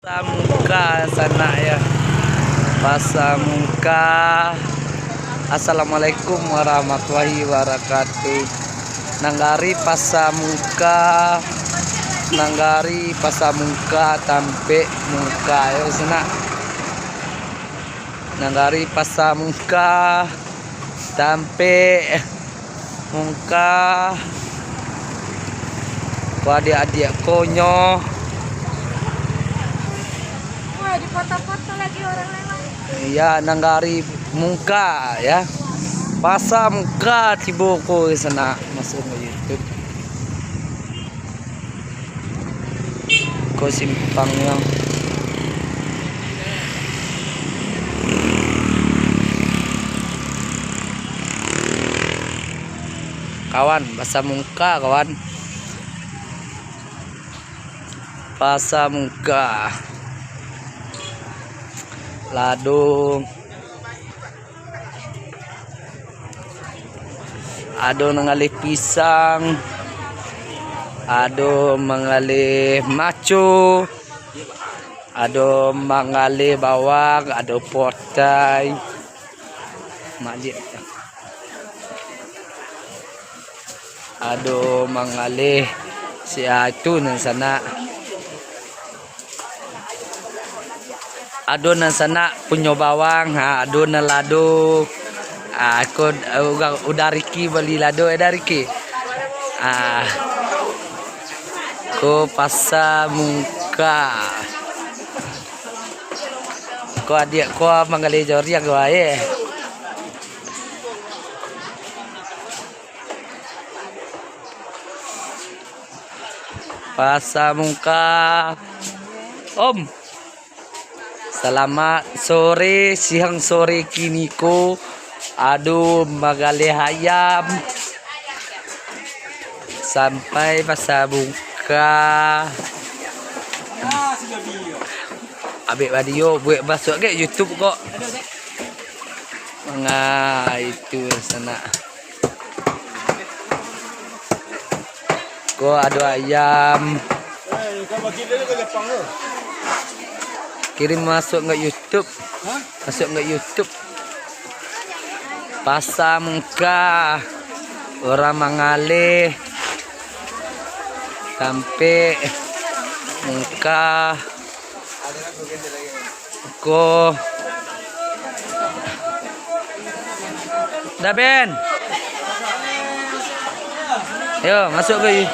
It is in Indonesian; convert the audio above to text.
Muka sana ya, pasar muka. Assalamualaikum warahmatullahi wabarakatuh. Nanggari pasar muka, nanggari pasar muka tampe muka ya sana. Nanggari pasar muka tampe muka. Adik-adik konyo. Foto-foto lagi orang lewat. Ya, nanggari muka ya. Pasar muka Ciboko di sana, masuk ke YouTube. Ko simpangnya. Kawan, pasar muka kawan. Pasar muka. Ladung ado mengalih pisang, ado mengalih maco, ado mengalih bawang, ado potai malik, ado mengalih si itu nang sana. Adon na sana punyo bawang ha, adon na lado. Ako udah Riki beli lado Riki. Ko pasar muka. Ko adik ko mangali jori yang wae. Pasar muka. Om. Selamat sore, siang sore kini ko. Aduh, magali hayam. Sampai pasar muka. Abik video buat masuk ke YouTube kok. Nah, itu sana. Kok ada ayam. Kirim masuk nggak YouTube, masuk nggak YouTube. Pasar muka orang mengalih sampai muka ko. Dah Ben, yo masuk ke